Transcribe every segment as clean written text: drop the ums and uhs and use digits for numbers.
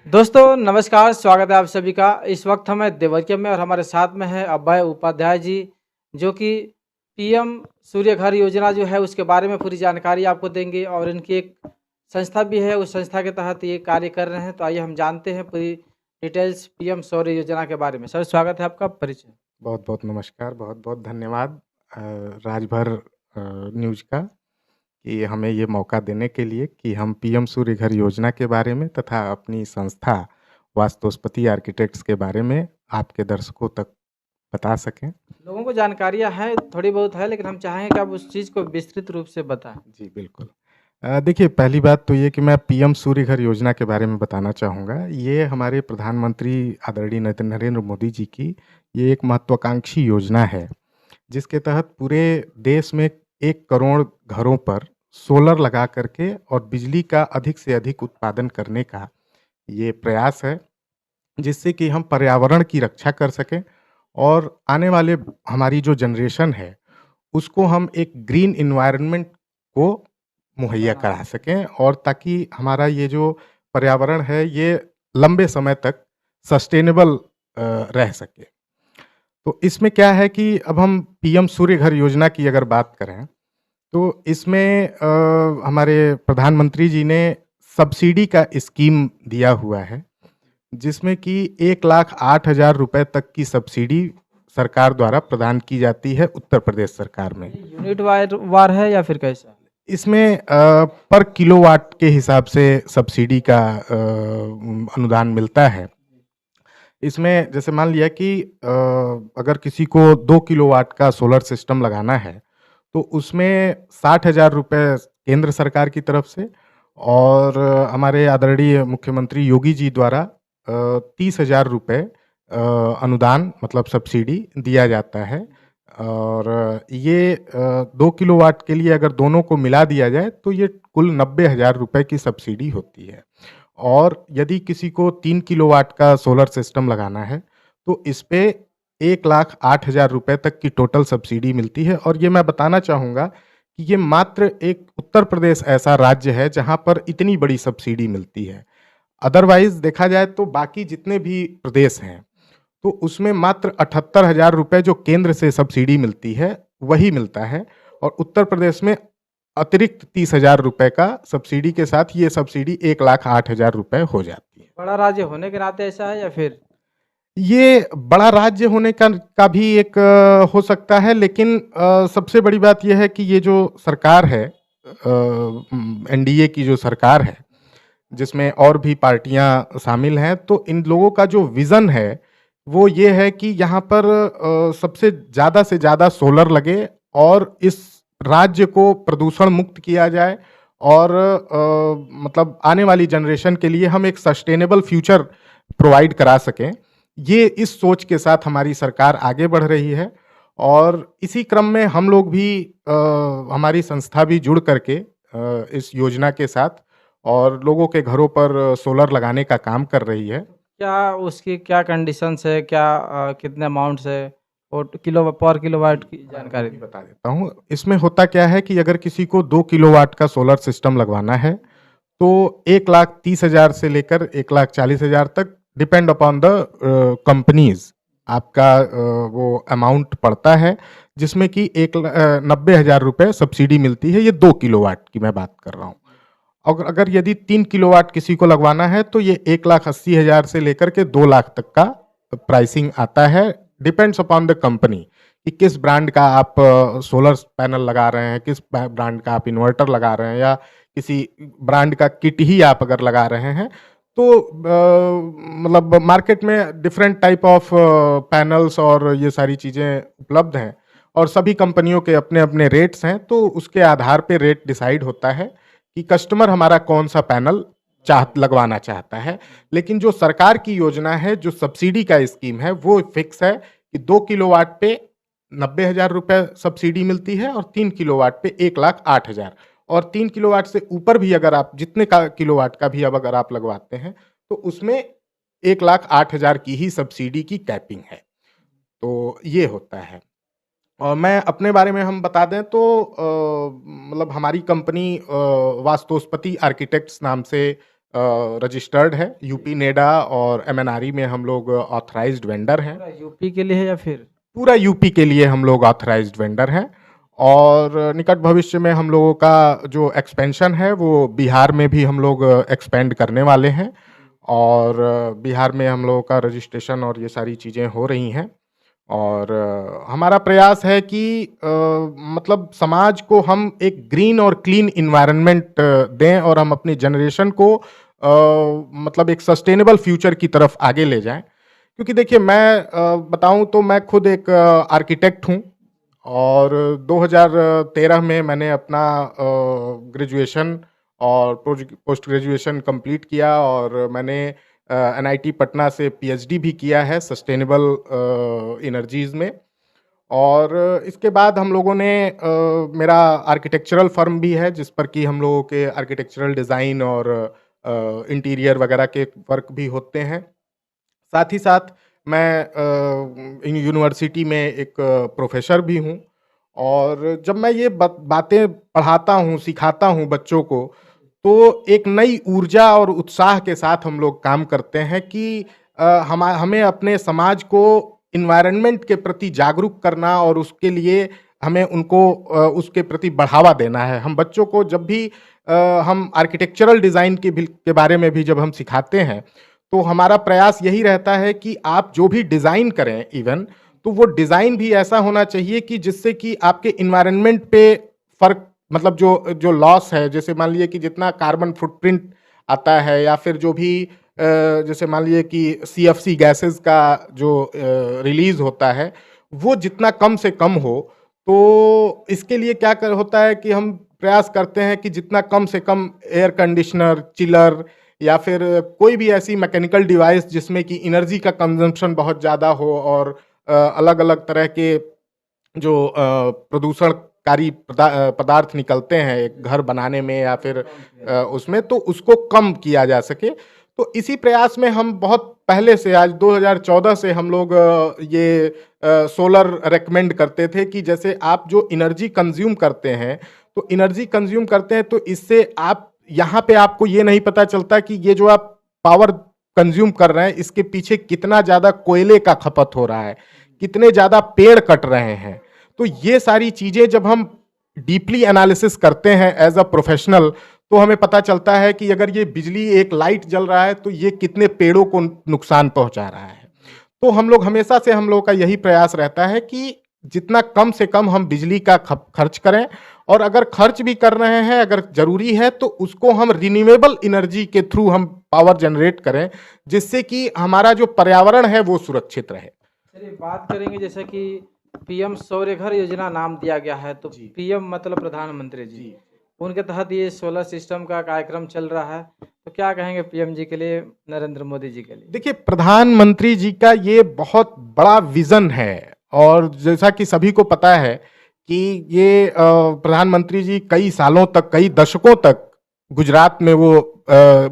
दोस्तों नमस्कार, स्वागत है आप सभी का। इस वक्त हम हैं देवरिया में और हमारे साथ में है अभय उपाध्याय जी, जो कि पीएम सूर्य घर योजना जो है उसके बारे में पूरी जानकारी आपको देंगे और इनकी एक संस्था भी है, उस संस्था के तहत ये कार्य कर रहे हैं। तो आइए हम जानते हैं पूरी डिटेल्स पीएम सूर्य योजना के बारे में। सर स्वागत है आपका, परिचय। बहुत बहुत नमस्कार, बहुत बहुत धन्यवाद राजभर न्यूज़ का कि हमें ये मौका देने के लिए कि हम पीएम सूर्य घर योजना के बारे में तथा अपनी संस्था वास्तुस्पति आर्किटेक्ट्स के बारे में आपके दर्शकों तक बता सकें। लोगों को जानकारियाँ हैं, थोड़ी बहुत है, लेकिन हम चाहेंगे कि आप उस चीज़ को विस्तृत रूप से बताएं। जी बिल्कुल। देखिए, पहली बात तो ये कि मैं पीएम सूर्य घर योजना के बारे में बताना चाहूँगा। ये हमारे प्रधानमंत्री आदरणीय नरेंद्र मोदी जी की ये एक महत्वाकांक्षी योजना है, जिसके तहत पूरे देश में 1 करोड़ घरों पर सोलर लगा करके और बिजली का अधिक से अधिक उत्पादन करने का ये प्रयास है, जिससे कि हम पर्यावरण की रक्षा कर सकें और आने वाले हमारी जो जनरेशन है, उसको हम एक ग्रीन एनवायरनमेंट को मुहैया करा सकें और ताकि हमारा ये जो पर्यावरण है, ये लंबे समय तक सस्टेनेबल रह सके। तो इसमें क्या है कि अब हम पीएम सूर्य घर योजना की अगर बात करें, तो इसमें हमारे प्रधानमंत्री जी ने सब्सिडी का स्कीम दिया हुआ है, जिसमें कि 1,08,000 रुपए तक की सब्सिडी सरकार द्वारा प्रदान की जाती है उत्तर प्रदेश सरकार में। यूनिट वार वार है या फिर कैसा? इसमें पर किलोवाट के हिसाब से सब्सिडी का अनुदान मिलता है। इसमें जैसे मान लिया कि अगर किसी को 2 किलोवाट का सोलर सिस्टम लगाना है, तो उसमें 60,000 रुपए केंद्र सरकार की तरफ से और हमारे आदरणीय मुख्यमंत्री योगी जी द्वारा 30,000 रुपए अनुदान मतलब सब्सिडी दिया जाता है। और ये 2 किलोवाट के लिए अगर दोनों को मिला दिया जाए, तो ये कुल 90,000 रुपए की सब्सिडी होती है। और यदि किसी को 3 किलोवाट का सोलर सिस्टम लगाना है, तो इस पे 1,08,000 रुपए तक की टोटल सब्सिडी मिलती है। और ये मैं बताना चाहूँगा कि ये मात्र एक उत्तर प्रदेश ऐसा राज्य है, जहाँ पर इतनी बड़ी सब्सिडी मिलती है। अदरवाइज़ देखा जाए तो बाकी जितने भी प्रदेश हैं, तो उसमें मात्र 78,000 रुपए जो केंद्र से सब्सिडी मिलती है, वही मिलता है और उत्तर प्रदेश में अतिरिक्त 30,000 रुपए का सब्सिडी के साथ ये सब्सिडी 1,08,000 रुपए हो जाती है। बड़ा राज्य होने के नाते ऐसा है या फिर? ये बड़ा राज्य होने का भी एक हो सकता है, लेकिन सबसे बड़ी बात ये है कि ये जो सरकार है, एनडीए की जो सरकार है, जिसमें और भी पार्टियां शामिल हैं, तो इन लोगों का जो विज़न है, वो ये है कि यहाँ पर सबसे ज़्यादा से ज़्यादा सोलर लगे और इस राज्य को प्रदूषण मुक्त किया जाए और मतलब आने वाली जनरेशन के लिए हम एक सस्टेनेबल फ्यूचर प्रोवाइड करा सकें। ये इस सोच के साथ हमारी सरकार आगे बढ़ रही है और इसी क्रम में हम लोग भी हमारी संस्था भी जुड़ करके इस योजना के साथ और लोगों के घरों पर सोलर लगाने का काम कर रही है। क्या उसकी क्या कंडीशंस है, क्या कितने अमाउंट्स है और पर किलोवाट की जानकारी मैं बता देता हूँ। इसमें होता क्या है कि अगर किसी को 2 किलोवाट का सोलर सिस्टम लगवाना है, तो 1,30,000 से लेकर 1,40,000 तक डिपेंड अपॉन द कंपनीज़ आपका वो अमाउंट पड़ता है, जिसमें कि 90,000 रुपए सब्सिडी मिलती है। ये 2 किलोवाट की मैं बात कर रहा हूँ। अगर अगर यदि 3 किलोवाट किसी को लगवाना है, तो ये 1,80,000 से लेकर के 2 लाख तक का प्राइसिंग आता है। डिपेंड्स अपॉन द कंपनी कि किस ब्रांड का आप सोलर पैनल लगा रहे हैं, किस ब्रांड का आप इन्वर्टर लगा रहे हैं या किसी ब्रांड का किट ही आप अगर लगा रहे हैं, तो मतलब मार्केट में डिफरेंट टाइप ऑफ पैनल्स और ये सारी चीज़ें उपलब्ध हैं और सभी कंपनियों के अपने-अपने रेट्स हैं, तो उसके आधार पे रेट डिसाइड होता है कि कस्टमर हमारा कौन-सा पैनल लगवाना चाहता है। लेकिन जो सरकार की योजना है, जो सब्सिडी का स्कीम है, वो फिक्स है कि 2 किलोवाट पे 90,000 रुपए सब्सिडी मिलती है और 3 किलोवाट पे 1,08,000 और 3 किलोवाट से ऊपर भी अगर आप जितने का किलोवाट का भी अब अगर आप लगवाते हैं, तो उसमें 1,08,000 की ही सब्सिडी की कैपिंग है। तो ये होता है। और मैं अपने बारे में हम बता दें तो मतलब हमारी कंपनी वास्तुस्पति आर्किटेक्ट्स नाम से रजिस्टर्ड है, यूपी नेडा और एमएनआरई में हम लोग ऑथराइज्ड वेंडर हैं। पूरा यूपी के लिए है या फिर पूरा यूपी के लिए हम लोग ऑथराइज्ड वेंडर हैं और निकट भविष्य में हम लोगों का जो एक्सपेंशन है वो बिहार में भी हम लोग एक्सपेंड करने वाले हैं और बिहार में हम लोगों का रजिस्ट्रेशन और ये सारी चीज़ें हो रही हैं और हमारा प्रयास है कि मतलब समाज को हम एक ग्रीन और क्लीन इन्वायरमेंट दें और हम अपनी जनरेशन को मतलब एक सस्टेनेबल फ्यूचर की तरफ आगे ले जाएं। क्योंकि देखिए मैं बताऊं तो मैं खुद एक आर्किटेक्ट हूं और 2013 में मैंने अपना ग्रेजुएशन और पोस्ट ग्रेजुएशन कंप्लीट किया और मैंने एनआईटी पटना से पीएचडी भी किया है सस्टेनेबल एनर्जीज़ में। और इसके बाद हम लोगों ने मेरा आर्किटेक्चरल फर्म भी है जिस पर कि हम लोगों के आर्किटेक्चरल डिज़ाइन और इंटीरियर वगैरह के वर्क भी होते हैं। साथ ही साथ मैं यूनिवर्सिटी में एक प्रोफेसर भी हूँ और जब मैं ये बातें पढ़ाता हूँ सिखाता हूँ बच्चों को तो एक नई ऊर्जा और उत्साह के साथ हम लोग काम करते हैं कि हमें अपने समाज को इन्वायरमेंट के प्रति जागरूक करना और उसके लिए हमें उनको उसके प्रति बढ़ावा देना है। हम बच्चों को जब भी हम आर्किटेक्चरल डिज़ाइन के बारे में भी जब हम सिखाते हैं तो हमारा प्रयास यही रहता है कि आप जो भी डिज़ाइन करें इवन तो वो डिज़ाइन भी ऐसा होना चाहिए कि जिससे कि आपके इन्वायरमेंट पे फ़र्क मतलब जो लॉस है, जैसे मान लीजिए कि जितना कार्बन फुटप्रिंट आता है या फिर जो भी जैसे मान लीजिए कि सीएफसी गैसेस का जो रिलीज होता है वो जितना कम से कम हो, तो इसके लिए क्या कर होता है कि हम प्रयास करते हैं कि जितना कम से कम एयर कंडीशनर, चिलर या फिर कोई भी ऐसी मैकेनिकल डिवाइस जिसमें कि एनर्जी का कंजम्पशन बहुत ज़्यादा हो और अलग अलग तरह के जो प्रदूषणकारी पदार्थ निकलते हैं एक घर बनाने में या फिर उसमें, तो उसको कम किया जा सके। तो इसी प्रयास में हम बहुत पहले से आज 2014 से हम लोग ये सोलर रेकमेंड करते थे कि जैसे आप जो एनर्जी कंज्यूम करते हैं तो इससे आप यहाँ पे आपको ये नहीं पता चलता कि ये जो आप पावर कंज्यूम कर रहे हैं इसके पीछे कितना ज़्यादा कोयले का खपत हो रहा है, कितने ज़्यादा पेड़ कट रहे हैं। तो ये सारी चीज़ें जब हम डीपली एनालिसिस करते हैं एज अ प्रोफेशनल तो हमें पता चलता है कि अगर ये बिजली एक लाइट जल रहा है तो ये कितने पेड़ों को नुकसान पहुंचा रहा है। तो हम लोग हमेशा से हम लोग का यही प्रयास रहता है कि जितना कम से कम हम बिजली का खर्च करें और अगर खर्च भी कर रहे हैं, अगर जरूरी है तो उसको हम रिन्यूएबल एनर्जी के थ्रू हम पावर जनरेट करें जिससे कि हमारा जो पर्यावरण है वो सुरक्षित रहे। चलिए बात करेंगे जैसे कि पीएम सौर्य घर योजना नाम दिया गया है, तो पीएम मतलब प्रधानमंत्री जी, उनके तहत ये सोलर सिस्टम का कार्यक्रम चल रहा है, तो क्या कहेंगे पीएम जी के लिए, नरेंद्र मोदी जी के लिए? देखिए प्रधानमंत्री जी का ये बहुत बड़ा विजन है और जैसा कि सभी को पता है कि ये प्रधानमंत्री जी कई सालों तक, कई दशकों तक गुजरात में वो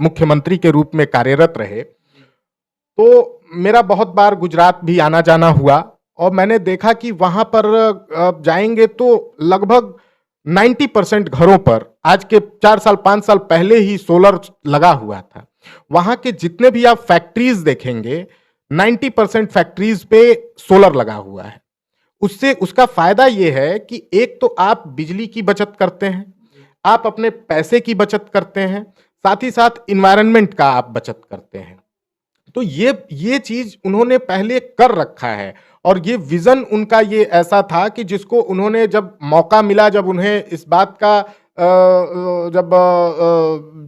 मुख्यमंत्री के रूप में कार्यरत रहे। तो मेरा बहुत बार गुजरात भी आना जाना हुआ और मैंने देखा कि वहाँ पर जाएंगे तो लगभग 90% घरों पर आज के 4 साल 5 साल पहले ही सोलर लगा हुआ था। वहाँ के जितने भी आप फैक्ट्रीज देखेंगे 90% फैक्ट्रीज पे सोलर लगा हुआ है। उससे उसका फायदा ये है कि एक तो आप बिजली की बचत करते हैं, आप अपने पैसे की बचत करते हैं, साथ ही साथ इन्वायरमेंट का आप बचत करते हैं। तो ये चीज उन्होंने पहले कर रखा है और ये विजन उनका ये ऐसा था कि जिसको उन्होंने जब मौका मिला, जब उन्हें इस बात का जब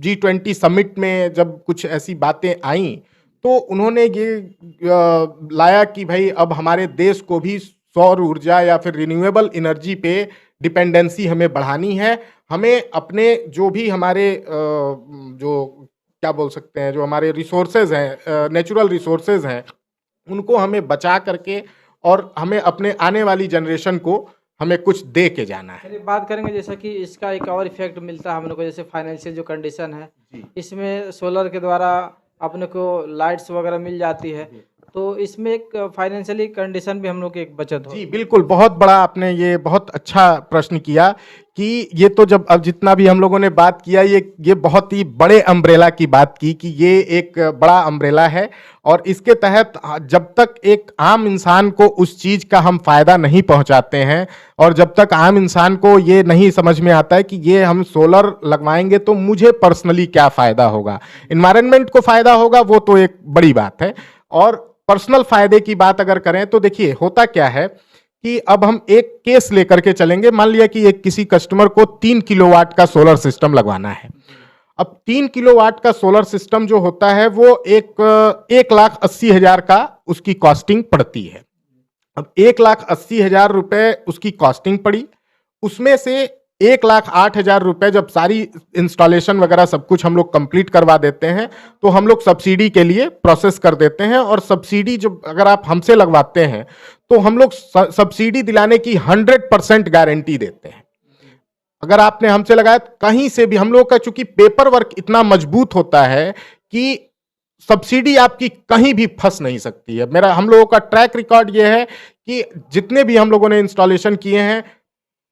G20 समिट में जब कुछ ऐसी बातें आईं तो उन्होंने ये लाया कि भाई अब हमारे देश को भी सौर ऊर्जा या फिर रिन्यूएबल एनर्जी पे डिपेंडेंसी हमें बढ़ानी है। हमें अपने जो भी हमारे जो क्या बोल सकते हैं, जो हमारे रिसोर्सेज हैं, नेचुरल रिसोर्सेज हैं, उनको हमें बचा करके और हमें अपने आने वाली जनरेशन को हमें कुछ दे के जाना है। चलिए बात करेंगे जैसा कि इसका एक और इफेक्ट मिलता है हम लोग को, जैसे फाइनेंशियल जो कंडीशन है इसमें सोलर के द्वारा अपने को लाइट्स वगैरह मिल जाती है, तो इसमें एक फाइनेंशियली कंडीशन भी हम लोग की एक बचत हो। जी बिल्कुल, बहुत बड़ा आपने ये बहुत अच्छा प्रश्न किया कि ये तो जब अब जितना भी हम लोगों ने बात किया, ये बहुत ही बड़े अम्ब्रेला की बात की कि ये एक बड़ा अम्ब्रेला है और इसके तहत जब तक एक आम इंसान को उस चीज का हम फायदा नहीं पहुंचाते हैं और जब तक आम इंसान को ये नहीं समझ में आता है कि ये हम सोलर लगवाएंगे तो मुझे पर्सनली क्या फायदा होगा, इन्वायरमेंट को फायदा होगा, वो तो एक बड़ी बात है। और पर्सनल फायदे की बात अगर करें तो देखिए होता क्या है कि अब हम एक केस लेकर के चलेंगे। मान लिया कि एक किसी कस्टमर को 3 किलोवाट का सोलर सिस्टम लगवाना है। अब 3 किलोवाट का सोलर सिस्टम जो होता है वो 1,80,000 का उसकी कॉस्टिंग पड़ती है। अब 1,80,000 रुपए उसकी कॉस्टिंग पड़ी, उसमें से 1,08,000 रुपए जब सारी इंस्टॉलेशन वगैरह सब कुछ हम लोग कंप्लीट करवा देते हैं तो हम लोग सब्सिडी के लिए प्रोसेस कर देते हैं। और सब्सिडी जो अगर आप हमसे लगवाते हैं तो हम लोग सब्सिडी दिलाने की 100% गारंटी देते हैं। अगर आपने हमसे लगाया कहीं से भी, हम लोग का चूंकि पेपर वर्क इतना मजबूत होता है कि सब्सिडी आपकी कहीं भी फंस नहीं सकती है। हम लोगों का ट्रैक रिकॉर्ड यह है कि जितने भी हम लोगों ने इंस्टॉलेशन किए हैं,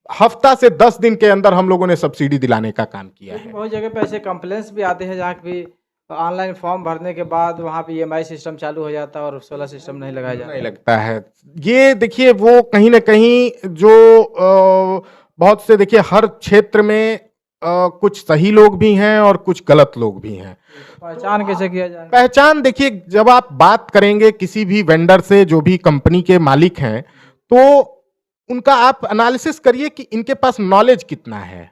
हफ्ता से 10 दिन के अंदर हम लोगों ने सब्सिडी दिलाने का काम किया है। बहुत जगह पे ऐसे कंप्लेंट्स भी आते हैं जहाँ भी ऑनलाइन फॉर्म भरने के बाद वहाँ पे ईएमआई सिस्टम चालू हो जाता है और सोलर सिस्टम नहीं लगाया जाता। नहीं लगता है। ये देखिए वो कहीं ना कहीं जो बहुत से, देखिए हर क्षेत्र में कुछ सही लोग भी हैं और कुछ गलत लोग भी हैं। पहचान कैसे किया जाए? पहचान देखिए, जब आप बात करेंगे किसी भी वेंडर से, जो भी कंपनी के मालिक हैं, तो उनका आप एनालिसिस करिए कि इनके पास नॉलेज कितना है,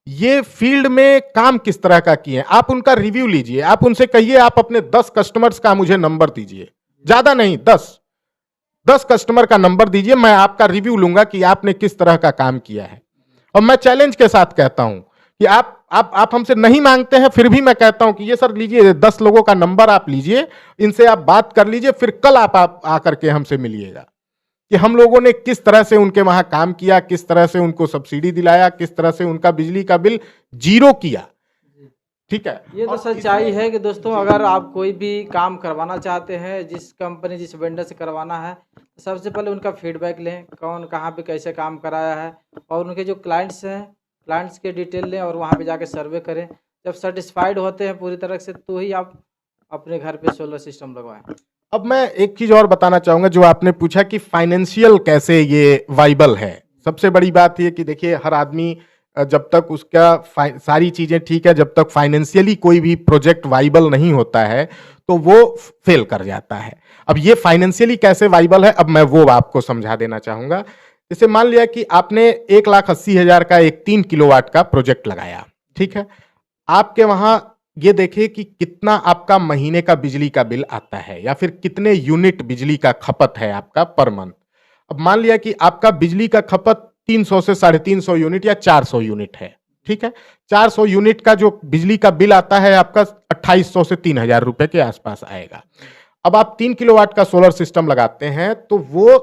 ये फील्ड में काम किस तरह का किए हैं। आप उनका रिव्यू लीजिए, आप उनसे कहिए आप अपने 10 कस्टमर्स का मुझे नंबर दीजिए, ज्यादा नहीं, 10 कस्टमर का नंबर दीजिए, मैं आपका रिव्यू लूंगा कि आपने किस तरह का काम किया है। और मैं चैलेंज के साथ कहता हूं कि आप हमसे नहीं मांगते हैं, फिर भी मैं कहता हूं कि ये सर लीजिए, 10 लोगों का नंबर आप लीजिए, इनसे आप बात कर लीजिए, फिर कल आप आकर के हमसे मिलिएगा कि हम लोगों ने किस तरह से उनके वहां काम किया, किस तरह से उनको सब्सिडी दिलाया, किस तरह से उनका बिजली का बिल 0 किया। ठीक है, ये तो सच्चाई है कि दोस्तों अगर आप कोई भी काम करवाना चाहते हैं, जिस कंपनी जिस वेंडर से करवाना है, तो सबसे पहले उनका फीडबैक लें, कौन कहाँ पे कैसे काम कराया है, और उनके जो क्लाइंट्स हैं, क्लाइंट्स के डिटेल लें और वहाँ पे जाके सर्वे करें। जब सेटिस्फाइड होते हैं पूरी तरह से तो ही आप अपने घर पे सोलर सिस्टम लगवाएं। अब मैं एक चीज और बताना चाहूंगा, जो आपने पूछा कि फाइनेंशियल कैसे ये वाइबल है। सबसे बड़ी बात ये कि देखिए हर आदमी जब तक उसका सारी चीजें ठीक है, जब तक फाइनेंशियली कोई भी प्रोजेक्ट वाइबल नहीं होता है तो वो फेल कर जाता है। अब ये फाइनेंशियली कैसे वाइबल है, अब मैं वो आपको समझा देना चाहूंगा। जैसे मान लिया कि आपने 1,80,000 का एक 3 किलोवाट का प्रोजेक्ट लगाया, ठीक है। आपके वहां ये देखिए कि कितना आपका महीने का बिजली का बिल आता है या फिर कितने यूनिट बिजली का खपत है आपका पर मंथ। अब मान लिया कि आपका बिजली का खपत 300 से 350 यूनिट या 400 यूनिट है, ठीक है। 400 यूनिट का जो बिजली का बिल आता है आपका 2,800 से 3,000 रुपए के आसपास आएगा। अब आप 3 किलोवाट का सोलर सिस्टम लगाते हैं तो वो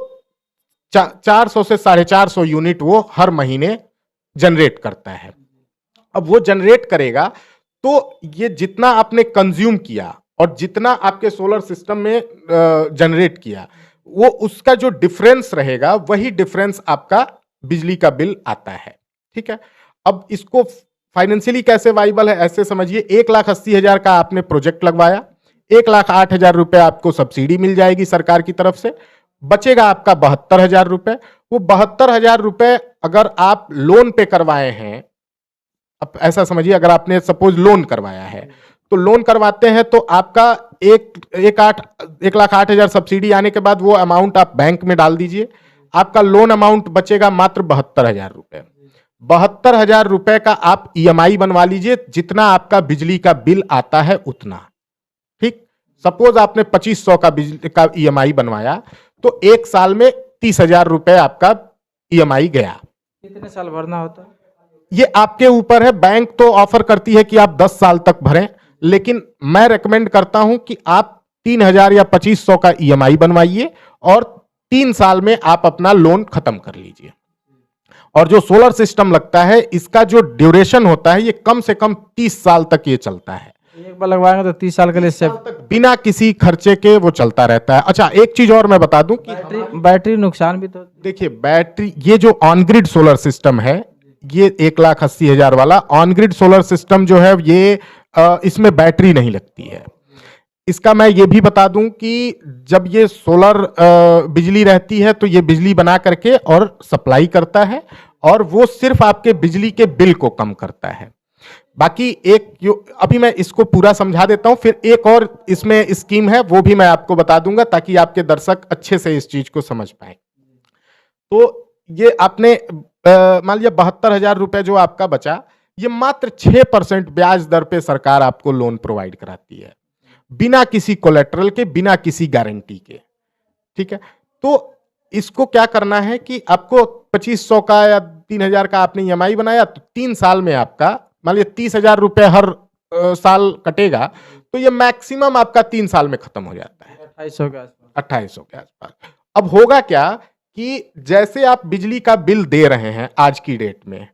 400 से 450 यूनिट वो हर महीने जनरेट करता है। अब वो जनरेट करेगा तो ये जितना आपने कंज्यूम किया और जितना आपके सोलर सिस्टम में जनरेट किया, वो उसका जो डिफरेंस रहेगा वही डिफरेंस आपका बिजली का बिल आता है, ठीक है। अब इसको फाइनेंशियली कैसे वाइबल है, ऐसे समझिए 1,80,000 का आपने प्रोजेक्ट लगवाया, 1,08,000 रुपए आपको सब्सिडी मिल जाएगी सरकार की तरफ से, बचेगा आपका 72,000 रुपए। वो 72,000 रुपए अगर आप लोन पे करवाए हैं, अब ऐसा समझिए अगर आपने सपोज लोन करवाया है तो लोन करवाते हैं तो आपका 1,08,000 सब्सिडी आने के बाद वो अमाउंट आप बैंक में डाल दीजिए, आपका लोन अमाउंट बचेगा मात्र 72,000 रुपए। 72,000 रुपए का आप ईएमआई बनवा लीजिए, जितना आपका बिजली का बिल आता है उतना, ठीक। सपोज आपने 2,500 का बिजली का ईएमआई बनवाया तो एक साल में 30,000 रुपए आपका ईएमआई गया। कितने साल भरना होता है? ये आपके ऊपर है। बैंक तो ऑफर करती है कि आप 10 साल तक भरें, लेकिन मैं रेकमेंड करता हूं कि आप 3,000 या 2,500 का ईएमआई बनवाइए और 3 साल में आप अपना लोन खत्म कर लीजिए। और जो सोलर सिस्टम लगता है इसका जो ड्यूरेशन होता है ये कम से कम 30 साल तक ये चलता है। एक बार लगवाएंगे तो 30 साल के लिए सेफ, बिना किसी खर्चे के वो चलता रहता है। अच्छा, एक चीज और मैं बता दूं कि बैटरी नुकसान भी तो देखिए, बैटरी, ये जो ऑन ग्रिड सोलर सिस्टम है ये 1,80,000 वाला ऑन ग्रिड सोलर सिस्टम जो है ये इसमें बैटरी नहीं लगती है। इसका मैं ये भी बता दूं कि जब ये सोलर बिजली रहती है तो ये बिजली बना करके और सप्लाई करता है, और वो सिर्फ आपके बिजली के बिल को कम करता है। बाकी अभी मैं इसको पूरा समझा देता हूं, फिर एक और इसमें स्कीम है वो भी मैं आपको बता दूंगा ताकि आपके दर्शक अच्छे से इस चीज को समझ पाए। तो ये आपने मान लिया 72,000 रुपए जो आपका बचा, ये मात्र 6% ब्याज दर पे सरकार आपको लोन प्रोवाइड कराती है, बिना किसी कोलेटरल के, बिना किसी गारंटी के। ठीक है, तो इसको क्या करना है कि आपको 2,500 का या 3,000 का आपने ईएमआई बनाया, तो 3 साल में आपका मान लिया 30,000 रुपए हर साल कटेगा, तो ये मैक्सिमम आपका 3 साल में खत्म हो जाता है, 2800 के आसपास। 2800 के आसपास। अब होगा क्या कि जैसे आप बिजली का बिल दे रहे हैं आज की डेट में,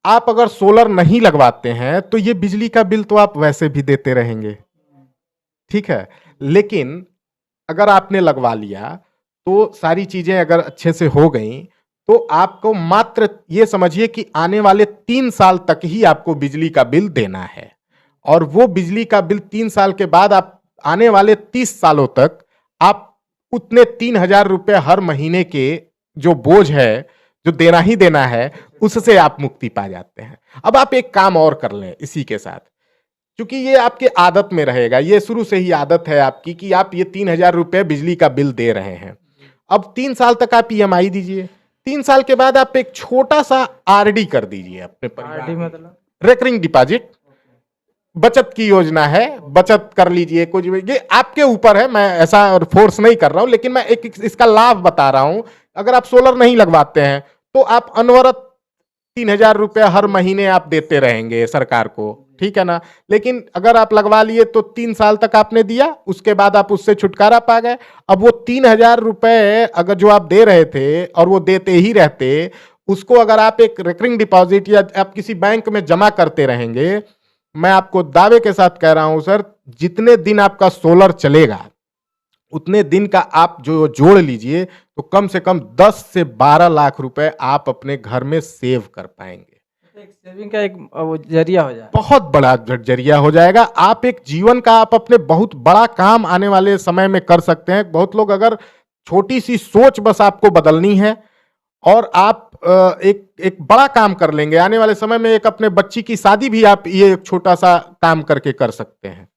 आप अगर सोलर नहीं लगवाते हैं तो ये बिजली का बिल तो आप वैसे भी देते रहेंगे, ठीक है। लेकिन अगर आपने लगवा लिया तो सारी चीजें अगर अच्छे से हो गई तो आपको मात्र ये समझिए कि आने वाले 3 साल तक ही आपको बिजली का बिल देना है, और वो बिजली का बिल 3 साल के बाद आप आने वाले 30 सालों तक आप उतने 3,000 रुपए हर महीने के जो बोझ है, जो देना ही देना है, उससे आप मुक्ति पा जाते हैं। अब आप एक काम और कर लें इसी के साथ, क्योंकि ये आपके आदत में रहेगा, ये शुरू से ही आदत है आपकी कि आप ये 3,000 रुपए बिजली का बिल दे रहे हैं। अब 3 साल तक आप ईएमआई दीजिए, 3 साल के बाद आप एक छोटा सा आरडी कर दीजिए अपने परिवार आरडी में। मतलब रेकरिंग डिपॉजिट, बचत की योजना है, बचत कर लीजिए कुछ भी, ये आपके ऊपर है, मैं ऐसा फोर्स नहीं कर रहा हूं, लेकिन मैं एक इसका लाभ बता रहा हूं। अगर आप सोलर नहीं लगवाते हैं तो आप अनवरत 3,000 रुपए हर महीने आप देते रहेंगे सरकार को, ठीक है ना। लेकिन अगर आप लगवा लिए तो 3 साल तक आपने दिया, उसके बाद आप उससे छुटकारा पा गए। अब वो 3,000 रुपए अगर जो आप दे रहे थे और वो देते ही रहते, उसको अगर आप एक रिकरिंग डिपॉजिट या आप किसी बैंक में जमा करते रहेंगे, मैं आपको दावे के साथ कह रहा हूं सर, जितने दिन आपका सोलर चलेगा उतने दिन का आप जो जोड़ लीजिए तो कम से कम 10 से 12 लाख रुपए आप अपने घर में सेव कर पाएंगे। एक सेविंग का एक वो जरिया हो जाए, बहुत बड़ा जरिया हो जाएगा। आप एक जीवन का आप अपने बहुत बड़ा काम आने वाले समय में कर सकते हैं। बहुत लोग, अगर छोटी सी सोच बस आपको बदलनी है और आप एक बड़ा काम कर लेंगे, आने वाले समय में एक अपने बच्ची की शादी भी आप ये एक छोटा सा काम करके कर सकते हैं।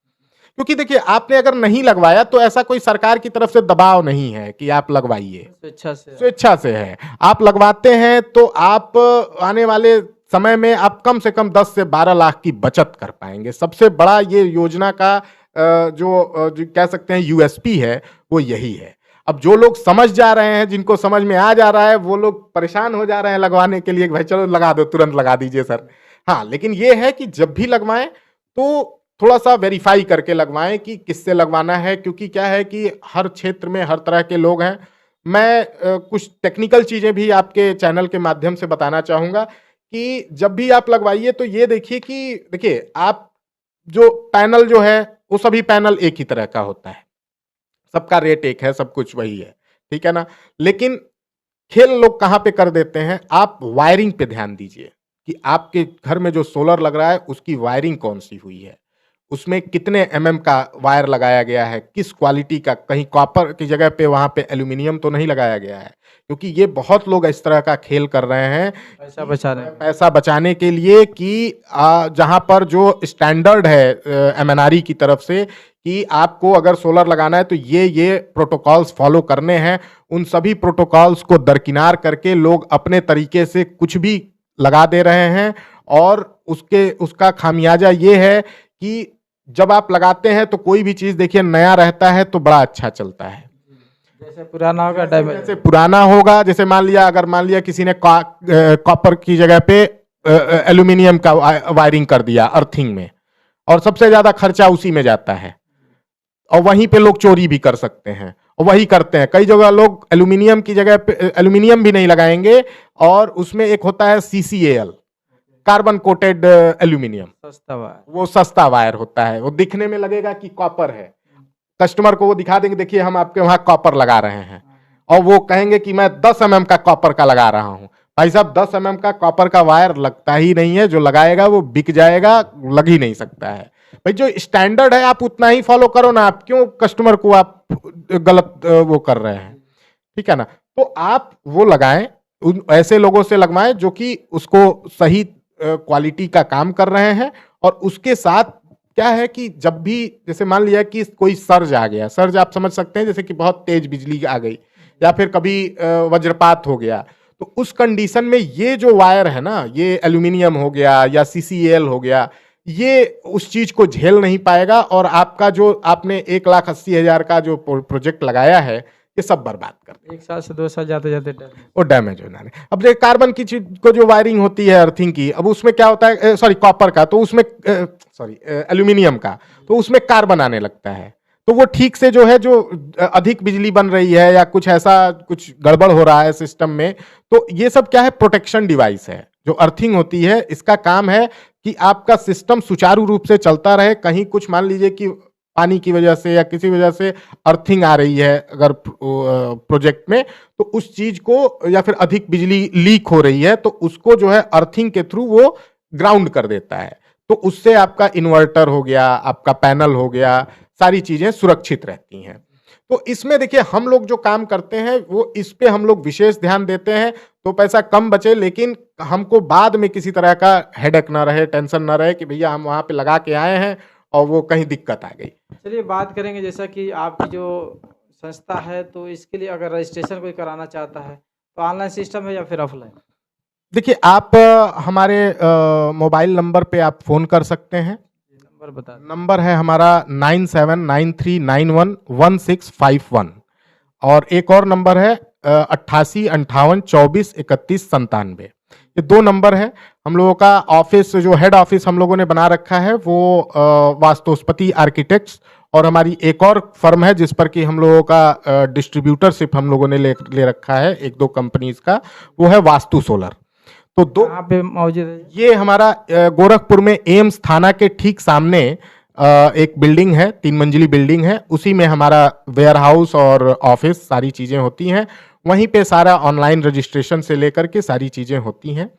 क्योंकि देखिए, आपने अगर नहीं लगवाया तो ऐसा कोई सरकार की तरफ से दबाव नहीं है कि आप लगवाइए, स्वेच्छा से है। आप लगवाते हैं तो आप आने वाले समय में आप कम से कम 10 से 12 लाख की बचत कर पाएंगे। सबसे बड़ा ये योजना का जो कह सकते हैं यूएसपी है, वो यही है। अब जो लोग समझ जा रहे हैं, जिनको समझ में आ जा रहा है, वो लोग परेशान हो जा रहे हैं लगवाने के लिए, भाई चलो लगा दो, तुरंत लगा दीजिए सर। हाँ, लेकिन ये है कि जब भी लगवाएं तो थोड़ा सा वेरीफाई करके लगवाएं कि किससे लगवाना है, क्योंकि क्या है कि हर क्षेत्र में हर तरह के लोग हैं। मैं कुछ टेक्निकल चीजें भी आपके चैनल के माध्यम से बताना चाहूंगा कि जब भी आप लगवाइए तो ये देखिए कि देखिए, आप जो पैनल जो है वो सभी पैनल एक ही तरह का होता है, सबका रेट एक है, सब कुछ वही है, ठीक है ना। लेकिन खेल लोग कहां पे कर देते हैं, आप वायरिंग पे ध्यान दीजिए कि आपके घर में जो सोलर लग रहा है उसकी वायरिंग कौन सी हुई है, उसमें कितने एमएम का वायर लगाया गया है, किस क्वालिटी का, कहीं कॉपर की जगह पे वहां पे एल्यूमिनियम तो नहीं लगाया गया है। क्योंकि ये बहुत लोग इस तरह का खेल कर रहे हैं पैसा बचा रहे हैं, पैसा बचाने के लिए कि जहां पर जो स्टैंडर्ड है एमएनआरई की तरफ से कि आपको अगर सोलर लगाना है तो ये प्रोटोकॉल्स फॉलो करने हैं, उन सभी प्रोटोकॉल्स को दरकिनार करके लोग अपने तरीके से कुछ भी लगा दे रहे हैं। और उसका खामियाजा ये है कि जब आप लगाते हैं तो कोई भी चीज देखिए नया रहता है तो बड़ा अच्छा चलता है, जैसे पुराना होगा डैमेज, जैसे पुराना होगा, जैसे मान लिया किसी ने कॉपर की जगह पे एल्यूमिनियम का वायरिंग कर दिया अर्थिंग में, और सबसे ज्यादा खर्चा उसी में जाता है, और वहीं पे लोग चोरी भी कर सकते हैं, और वही करते हैं। कई जगह लोग एल्यूमिनियम की जगह पे एल्यूमिनियम भी नहीं लगाएंगे, और उसमें एक होता है CCAL, कार्बन कोटेड एल्यूमिनियम, सस्ता वायर, वो सस्ता वायर होता है, वो दिखने में लगेगा कि कॉपर है, कस्टमर को वो दिखा देंगे देखिए हम आपके वहां कॉपर लगा रहे हैं, और वो कहेंगे कि मैं 10 mm का कॉपर का लगा रहा हूं, भाई साहब 10 mm का कॉपर का वायर लगता ही नहीं है, जो लगाएगा वो बिक जाएगा, लग ही नहीं सकता है। भाई जो स्टैंडर्ड है आप उतना ही फॉलो करो ना, आप क्यों कस्टमर को आप गलत वो कर रहे हैं, ठीक है ना। तो आप वो लगाएं, उन ऐसे लोगों से लगवाएं जो कि उसको सही क्वालिटी का काम कर रहे हैं। और उसके साथ क्या है कि जब भी जैसे मान लिया कि कोई सर्ज आ गया, सर्ज आप समझ सकते हैं जैसे कि बहुत तेज बिजली आ गई या फिर कभी वज्रपात हो गया, तो उस कंडीशन में ये जो वायर है ना, ये एल्यूमिनियम हो गया या सीसीएल हो गया, ये उस चीज को झेल नहीं पाएगा और आपका जो आपने 1,80,000 का जो प्रोजेक्ट लगाया है ये सब बर्बाद कर देगा। 1 साल से 2 साल जाते जाते वो डैमेज हो जाने। अब देखिए कार्बन की चीज को जो वायरिंग होती है अर्थिंग की, अब उसमें क्या होता है, सॉरी कॉपर का, तो उसमें सॉरी एल्यूमिनियम का, तो उसमें कार्बन आने लगता है। तो वो ठीक से जो है, जो अधिक बिजली बन रही है या कुछ ऐसा कुछ गड़बड़ हो रहा है सिस्टम में, तो ये सब क्या है, प्रोटेक्शन डिवाइस है। जो अर्थिंग होती है इसका काम है कि आपका सिस्टम सुचारू रूप से चलता रहे। कहीं कुछ मान लीजिए कि पानी की वजह से या किसी वजह से अर्थिंग आ रही है अगर प्रोजेक्ट में, तो उस चीज को, या फिर अधिक बिजली लीक हो रही है तो उसको जो है अर्थिंग के थ्रू वो ग्राउंड कर देता है। तो उससे आपका इन्वर्टर हो गया, आपका पैनल हो गया, सारी चीजें सुरक्षित रहती हैं। तो इसमें देखिए हम लोग जो काम करते हैं वो इस पे हम लोग विशेष ध्यान देते हैं, तो पैसा कम बचे, लेकिन हमको बाद में किसी तरह का हेडेक ना रहे, टेंशन ना रहे कि भैया हम वहां पे लगा के आए हैं और वो कहीं दिक्कत आ गई। चलिए बात करेंगे, जैसा कि आपकी जो संस्था है तो इसके लिए अगर रजिस्ट्रेशन कोई कराना चाहता है तो ऑनलाइन सिस्टम है या फिर ऑफलाइन? देखिए आप हमारे मोबाइल नंबर पे आप फोन कर सकते हैं। नंबर बता दें। नंबर है हमारा 9793911651 और एक और नंबर है 8858243197। ये 2 नंबर है। हम लोगों का ऑफिस, जो हेड ऑफिस हम लोगों ने बना रखा है वो वास्तुस्पति आर्किटेक्ट्स, और हमारी एक और फर्म है जिस पर कि हम लोगों का डिस्ट्रीब्यूटरशिप हम लोगों ने ले रखा है 1-2 कंपनीज का, वो है वास्तु सोलर। तो कहाँ पे मौजूद है? ये हमारा गोरखपुर में एम्स थाना के ठीक सामने एक बिल्डिंग है, 3 मंजिली बिल्डिंग है, उसी में हमारा वेयर हाउस और ऑफिस सारी चीजें होती हैं। वहीं पे सारा ऑनलाइन रजिस्ट्रेशन से लेकर के सारी चीजें होती हैं।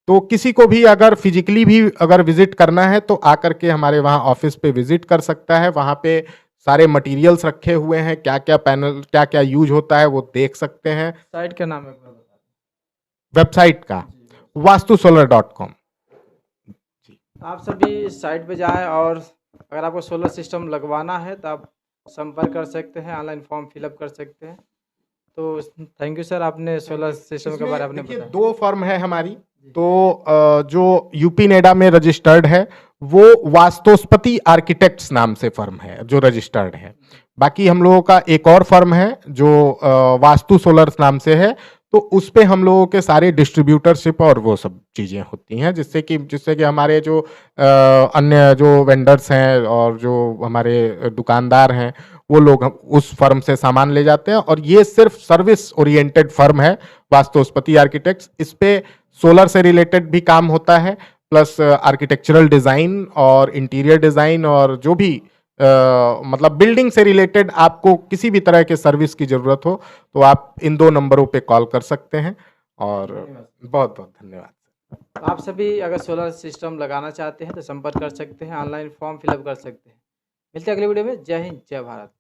तो किसी को भी अगर फिजिकली भी अगर विजिट करना है तो आकर के हमारे वहाँ ऑफिस पे विजिट कर सकता है। वहाँ पे सारे मटेरियल्स रखे हुए हैं, क्या क्या पैनल, क्या क्या यूज होता है वो देख सकते हैं। साइट का नाम है? वेबसाइट का vastusolar.com। आप सभी इस साइट पे जाएं और अगर आपको सोलर सिस्टम लगवाना है तो आप संपर्क कर सकते हैं, ऑनलाइन फॉर्म फिलअप कर सकते हैं। तो थैंक यू सर, आपने सोलर सिस्टम के बारे में आपने देखिए बताया। 2 फर्म है हमारी। तो जो यूपी नेडा में रजिस्टर्ड है वो वास्तुस्पति आर्किटेक्ट्स नाम से फर्म है जो रजिस्टर्ड है। बाकी हम लोगों का एक और फर्म है जो वास्तु सोलर नाम से है, तो उस पे हम लोगों के सारे डिस्ट्रीब्यूटरशिप और वो सब चीज़ें होती हैं, जिससे कि हमारे जो अन्य जो वेंडर्स हैं और जो हमारे दुकानदार हैं वो लोग उस फर्म से सामान ले जाते हैं। और ये सिर्फ सर्विस ओरिएंटेड फर्म है वास्तुस्पति आर्किटेक्ट्स। इस पे सोलर से रिलेटेड भी काम होता है, प्लस आर्किटेक्चरल डिज़ाइन और इंटीरियर डिज़ाइन, और जो भी मतलब बिल्डिंग से रिलेटेड आपको किसी भी तरह के सर्विस की ज़रूरत हो तो आप इन 2 नंबरों पे कॉल कर सकते हैं। और बहुत बहुत धन्यवाद। आप सभी अगर सोलर सिस्टम लगाना चाहते हैं तो संपर्क कर सकते हैं, ऑनलाइन फॉर्म फिलअप कर सकते हैं। मिलते हैं अगले वीडियो में। जय हिंद, जय भारत।